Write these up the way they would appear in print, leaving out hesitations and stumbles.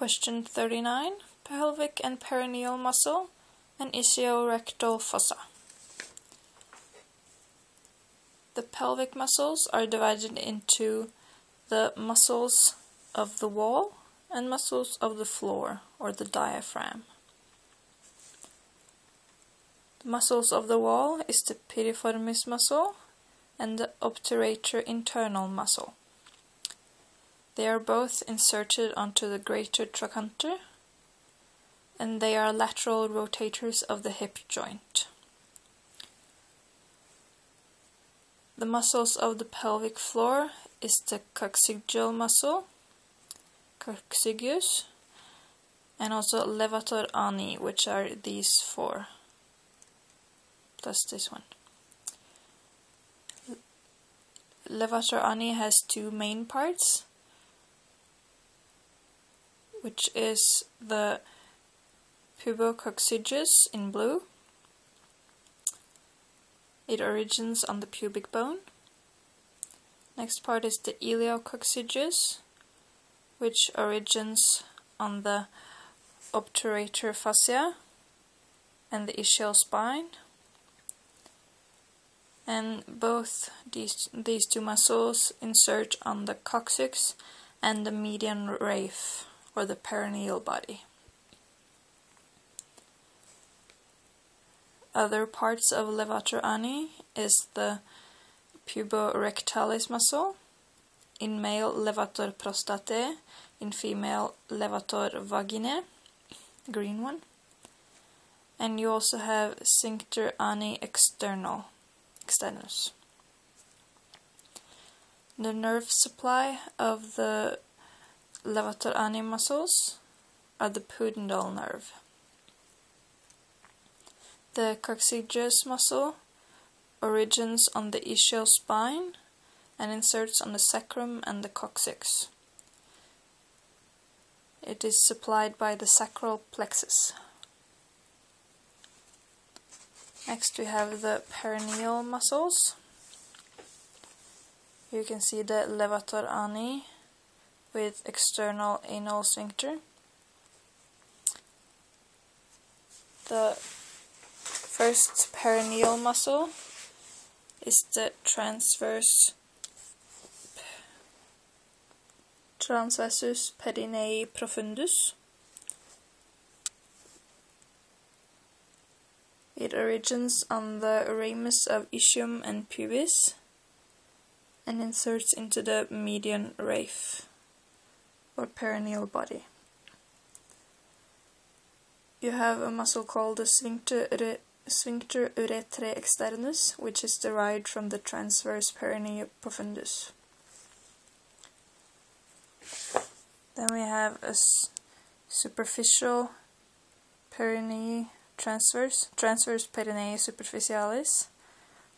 Question 39. Pelvic and perineal muscle and ischiorectal fossa. The pelvic muscles are divided into the muscles of the wall and muscles of the floor, or the diaphragm. The muscles of the wall is the piriformis muscle and the obturator internal muscle. They are both inserted onto the greater trochanter, and they are lateral rotators of the hip joint. The muscles of the pelvic floor is the coccygeal muscle, coccygeus, and also Levator ani, which are these four, plus this one. Levator ani has two main parts, which is the pubococcygeus in blue. It origins on the pubic bone. Next part is the iliococcygeus, which origins on the obturator fascia and the ischial spine. And both these two muscles insert on the coccyx and the median raphe, or the perineal body. Other parts of Levator ani is the puborectalis muscle, in male Levator prostate, in female Levator vaginae, green one. And you also have sphincter ani externus. The nerve supply of the Levator ani muscles are the pudendal nerve. The coccygeus muscle origins on the ischial spine and inserts on the sacrum and the coccyx. It is supplied by the sacral plexus. Next we have the perineal muscles. You can see the Levator ani with external anal sphincter. The first perineal muscle is the transversus perineae profundus. It origins on the ramus of ischium and pubis and inserts into the median raphe, or perineal body. You have a muscle called the sphincter uretrae externus, which is derived from the transverse perineum profundus. Then we have a superficial perineum transverse perineae superficialis,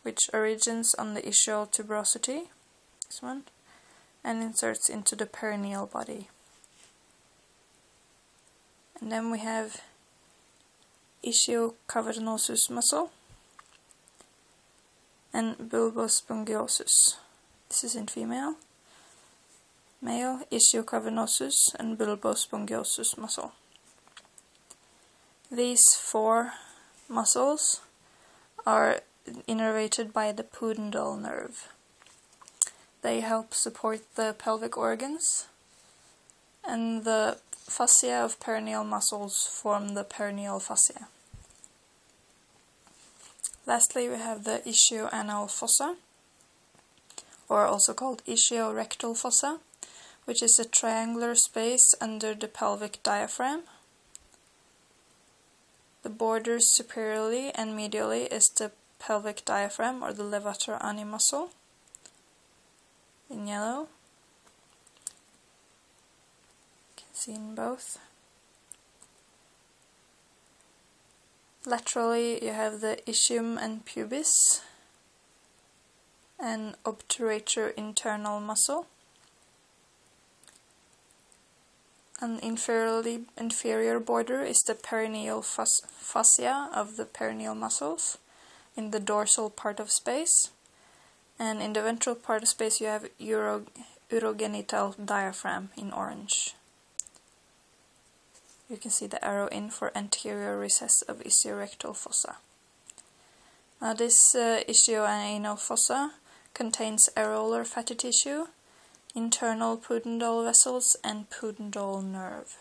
which origins on the ischial tuberosity, this one, and inserts into the perineal body. And then we have ischiocavernosus muscle and bulbospongiosus. This is in female. Male, ischiocavernosus and bulbospongiosus muscle. These four muscles are innervated by the pudendal nerve. They help support the pelvic organs, and the fascia of perineal muscles form the perineal fascia. Lastly, we have the ischioanal fossa, or also called ischiorectal fossa, which is a triangular space under the pelvic diaphragm. The borders superiorly and medially is the pelvic diaphragm, or the Levator ani muscle, in yellow. You can see in both. Laterally you have the ischium and pubis and obturator internal muscle. An inferior border is the perineal fascia of the perineal muscles in the dorsal part of space, and in the ventral part of space you have urogenital diaphragm in orange. You can see the arrow in for anterior recess of ischiorectal fossa. Now this ischio and anal fossa contains areolar fatty tissue, internal pudendal vessels and pudendal nerve.